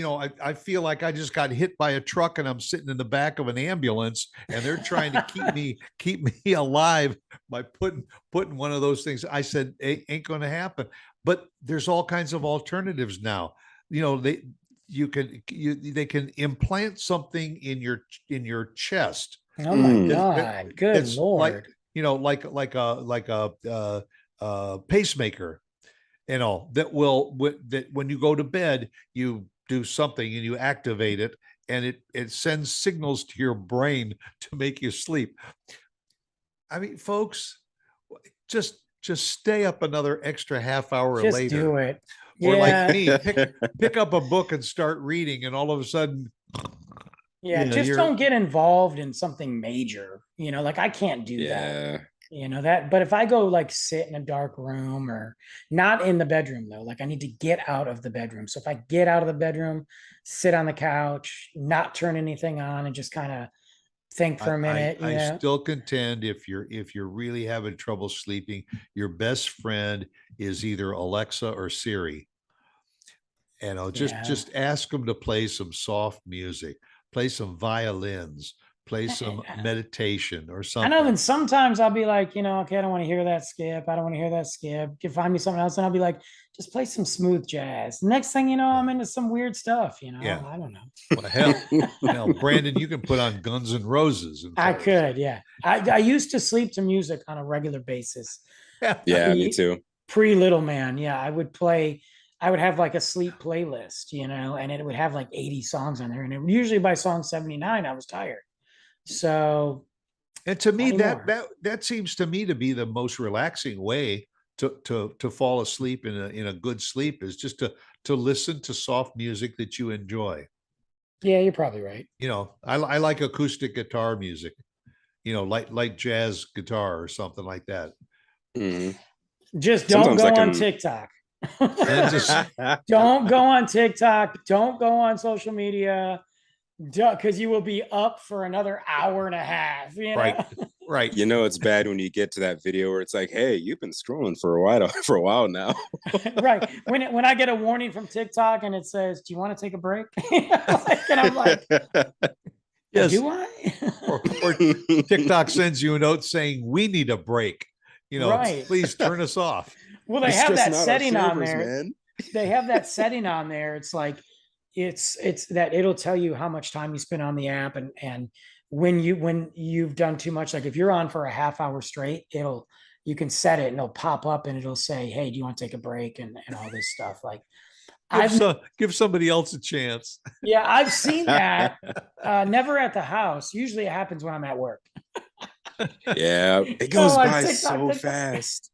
I feel like I just got hit by a truck and I'm sitting in the back of an ambulance and they're trying to keep me alive by putting one of those things. I said, it ain't going to happen. But there's all kinds of alternatives now. They can implant something in your chest.
Oh my God! Good Lord!
Like a pacemaker, that when you go to bed, you do something and you activate it, and it sends signals to your brain to make you sleep. I mean, folks, just stay up another extra half hour later.
Just do it.
Or like me, pick up a book and start reading, and all of a sudden.
Yeah, just don't get involved in something major. Like I can't do that. That. But if I go like sit in a dark room, or not in the bedroom though, like I need to get out of the bedroom. So if I get out of the bedroom, sit on the couch, not turn anything on, and just kind of think for a minute.
I still contend if you're really having trouble sleeping, your best friend is either Alexa or Siri. Just ask them to play some soft music. Play some violins, play some meditation or something.
I know. And sometimes I'll be like, okay, I don't want to hear that skip. I don't want to hear that skip. You can find me something else. And I'll be like, just play some smooth jazz. Next thing you know, I'm into some weird stuff,
Yeah.
I don't know.
Well, hell, Brandon, you can put on Guns N' Roses.
I could, yeah. I used to sleep to music on a regular basis.
Yeah, me too.
Pre-Little Man, yeah. I would have like a sleep playlist, and it would have like 80 songs on there. And it usually by song 79, I was tired. So.
And to me, that seems to me to be the most relaxing way to fall asleep in a good sleep, is just to listen to soft music that you enjoy.
Yeah, you're probably right.
I like acoustic guitar music, like jazz guitar or something like that.
Mm-hmm.
Just don't go on TikTok. Don't go on TikTok. Don't go on social media, because you will be up for another hour and a half.
Right. Right.
You know, it's bad when you get to that video where it's like, hey, you've been scrolling for a while now.
Right. When I get a warning from TikTok and it says, "Do you want to take a break?" And I'm like,
Yes.
"Do I?"
or TikTok sends you a note saying, "We need a break. You know,
Right.
please turn us off."
Well, they
You're
have that
stressing out our
setting on
servers,
there.
man.
They have that setting on there. It's like it's that it'll tell you how much time you spend on the app and when you've done too much. Like if you're on for a half hour straight, you can set it and it'll pop up and it'll say, "Hey, do you want to take a break?" and all this stuff. Like
Give somebody else a chance.
yeah, I've seen that. Never at the house. Usually it happens when I'm at work.
Yeah, it goes by
TikTok,
so fast.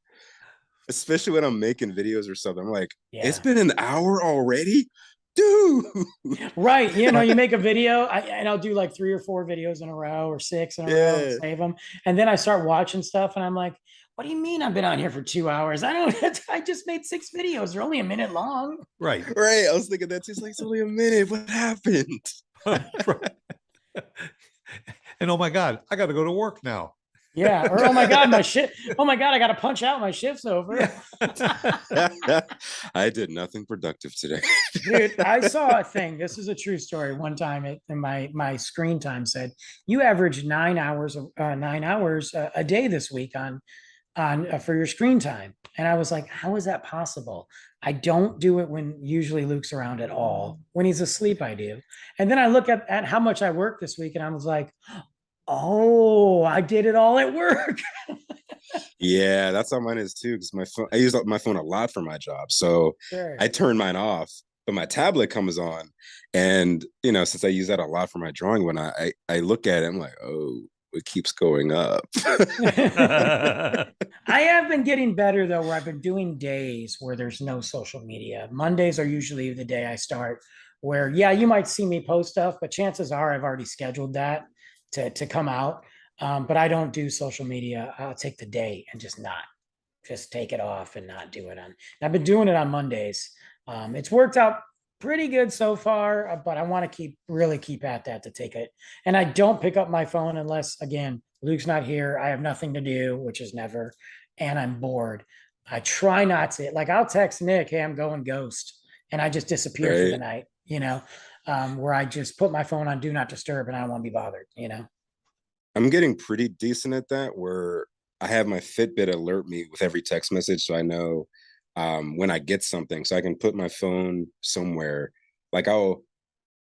Especially when I'm making videos or something. I'm like,
Yeah.
it's been an hour already? Dude.
Right. You know, you make a video and I'll do like 3 or 4 videos in a row or 6 in a row and save them. And then I start watching stuff and I'm like, what do you mean I've been on here for 2 hours? I just made 6 videos. They're only a minute long.
Right.
Right. I was thinking that's just like, it's only a minute. What happened?
And oh my God, I got to go to work now.
Yeah. Or oh my God, oh my God, I got to punch out. My shift's over.
I did nothing productive today.
Dude, I saw a thing. This is a true story. One time in my screen time said you average 9 hours a day this week on for your screen time. And I was like, how is that possible? I don't do it when usually Luke's around at all. When he's asleep, I do. And then I look at how much I worked this week and I was like, oh, I did it all at work.
Yeah, that's how mine is too. Because my phone, I use my phone a lot for my job, so
Sure.
I turn mine off. But my tablet comes on, and you know, since I use that a lot for my drawing, when I look at it, I'm like, oh, it keeps going up.
I have been getting better though, where I've been doing days where there's no social media. Mondays are usually the day I start where, yeah, you might see me post stuff, but chances are I've already scheduled that to come out. But I don't do social media. I'll take the day and just take it off and not do it on. I've been doing it on Mondays. It's worked out pretty good so far, but I want to really keep at that to take it. And I don't pick up my phone unless, again, Luke's not here. I have nothing to do, which is never, and I'm bored. I try not to, like, I'll text Nick, "Hey, I'm going ghost," and I just disappear for the night, you know, where I just put my phone on do not disturb and I don't want to be bothered, you know.
I'm getting pretty decent at that, where I have my Fitbit alert me with every text message, so I know when I get something, so I can put my phone somewhere. Like I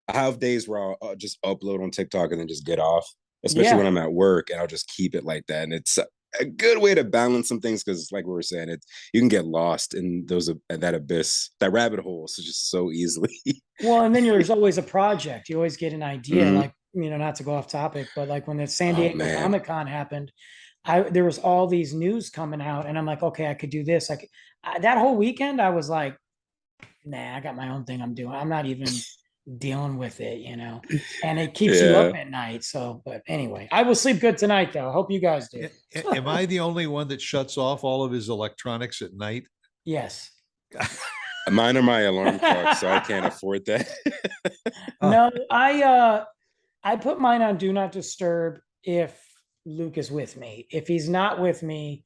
have days where I'll just upload on TikTok and then just get off, especially when I'm at work, and I'll just keep it like that. And it's a good way to balance some things because, like we were saying, you can get lost in that abyss, that rabbit hole, so just so easily.
Well, and then there's always a project. You always get an idea, like, you know, not to go off topic, but like when the San Diego Comic Con happened, there was all these news coming out, and I'm like, okay, I could do this. That whole weekend, I was like, nah, I got my own thing I'm doing. I'm not even dealing with it, you know. And it keeps you up at night. So, but anyway, I will sleep good tonight, though. I hope you guys do.
Am I the only one that shuts off all of his electronics at night?
Yes.
Mine are my alarm clock, so I can't afford that.
No, I put mine on do not disturb if Luke is with me. If he's not with me,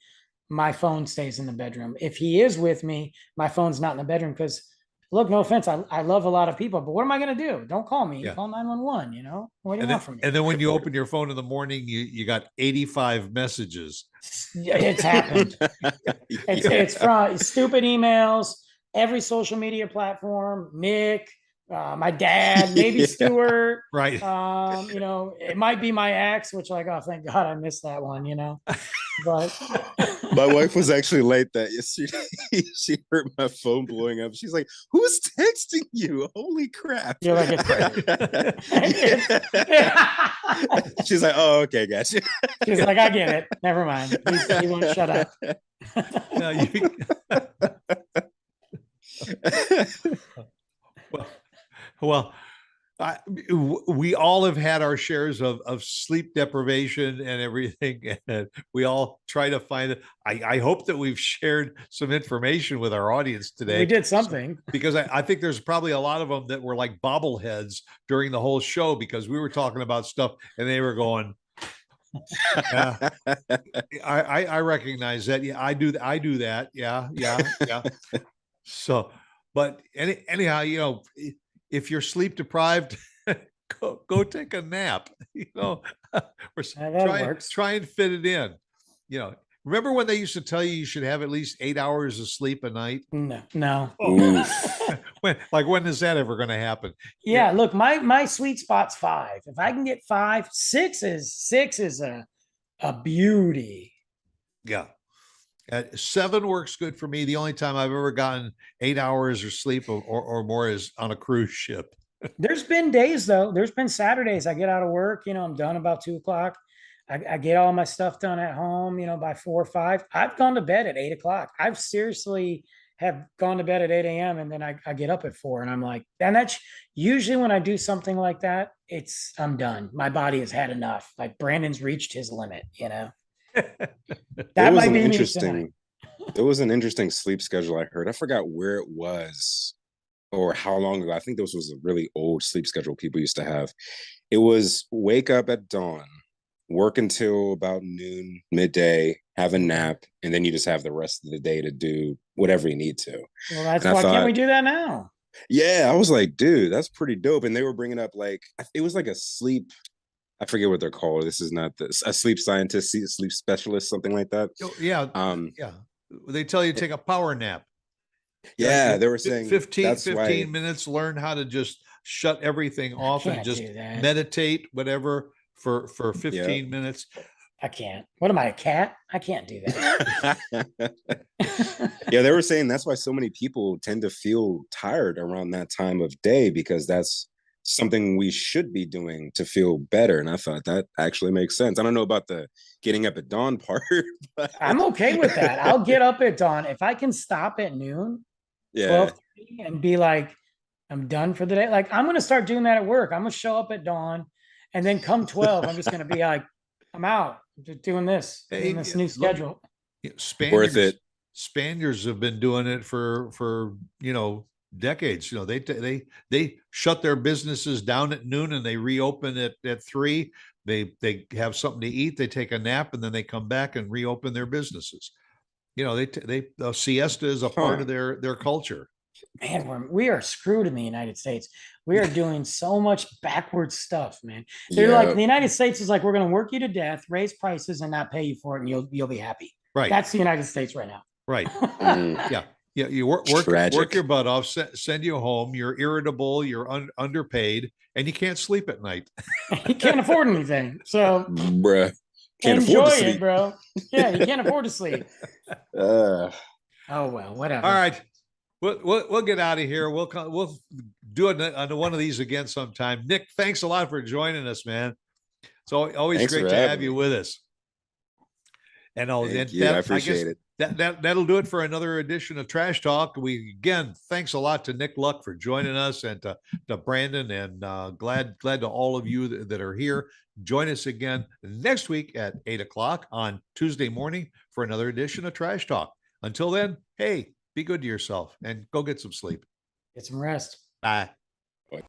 my phone stays in the bedroom. If he is with me, my phone's not in the bedroom because, look, no offense, I love a lot of people, but what am I going to do? Don't call me. Call 911, you know? What do you want from me?
And then when you open your phone in the morning, you got 85 messages.
It's happened. It's from stupid emails, every social media platform, Nick, my dad, maybe Stuart,
right?
You know, it might be my ex, which, like, oh, thank God I missed that one, you know. But
my wife was actually late that yesterday. She heard my phone blowing up. She's like, "Who's texting you? Holy crap!"
You're like,
she's like, "Oh, okay, gotcha."
She's like, "I get it. Never mind. He won't shut up."
No, well, we all have had our shares of sleep deprivation and everything, and we all try to find it. I hope that we've shared some information with our audience today.
We did something,
because I think there's probably a lot of them that were like bobbleheads during the whole show, because we were talking about stuff and they were going, Yeah. I recognize that. Yeah, I do. I do that. Yeah, yeah, yeah. So, but anyhow, if you're sleep deprived, go take a nap. Or
That works.
try and fit it in. Remember when they used to tell you should have at least 8 hours of sleep a night?
No, no.
When is that ever going to happen?
Yeah, look, my sweet spot's 5. If I can get 5, 6 is a beauty.
Yeah. 7 works good for me. The only time I've ever gotten 8 hours of sleep or more is on a cruise ship.
There's been days though. There's been Saturdays I get out of work. I'm done about 2 o'clock. I get all my stuff done at home. By 4 or 5. I've gone to bed at 8 o'clock. I've seriously have gone to bed at 8 a.m. and then I get up at 4 and I'm like, and that's usually when I do something like that. I'm done. My body has had enough. Like Brandon's reached his limit. That might be
interesting. There was an interesting sleep schedule I heard. I forgot where it was or how long ago. I think this was a really old sleep schedule people used to have. It was wake up at dawn, work until about noon, midday, have a nap, and then you just have the rest of the day to do whatever you need to.
Well, why can't we do that now?
Yeah, I was like, dude, that's pretty dope. And they were bringing up it was like a sleep, I forget what they're called. This is not a sleep scientist, sleep specialist, something like that.
Yeah. Yeah. They tell you to take a power nap.
Yeah, they were saying
15 minutes, learn how to just shut everything off and just meditate, whatever, for 15 minutes.
I can't. What am I, a cat? I can't do that.
Yeah, they were saying that's why so many people tend to feel tired around that time of day, because that's something we should be doing to feel better. And I thought that actually makes sense. I don't know about the getting up at dawn part, but
I'm okay with that. I'll get up at dawn. If I can stop at noon, 12:30, and be like, I'm done for the day. Like, I'm going to start doing that at work. I'm going to show up at dawn, and then come 12, I'm just going to be like, I'm out. I'm just doing this new schedule.
Worth it.
Spaniards have been doing it for decades. They shut their businesses down at noon and they reopen at 3. They have something to eat, they take a nap, and then they come back and reopen their businesses. The siesta is a part of their culture.
Man, we are screwed in the United States. We are doing so much backwards stuff, man. They're like, the United States is like, we're going to work you to death, raise prices, and not pay you for it, and you'll be happy.
Right.
That's the United States right now.
Right. Yeah. Yeah. You work your butt off, send you home. You're irritable. You're underpaid, and you can't sleep at night.
You can't afford anything. So,
bruh,
enjoy it, bro. Yeah, you can't afford to sleep. Oh well, whatever.
All right. We'll get out of here. We'll do one of these again sometime. Nick, thanks a lot for joining us, man. It's always great to have you with us. And I
appreciate it.
That'll do it for another edition of Trash Talk. Thanks a lot to Nick Luck for joining us, and to Brandon, and glad to all of you that are here. Join us again next week at 8 o'clock on Tuesday morning for another edition of Trash Talk. Until then, hey, be good to yourself and go get some sleep.
Get some rest.
Bye.
Bye.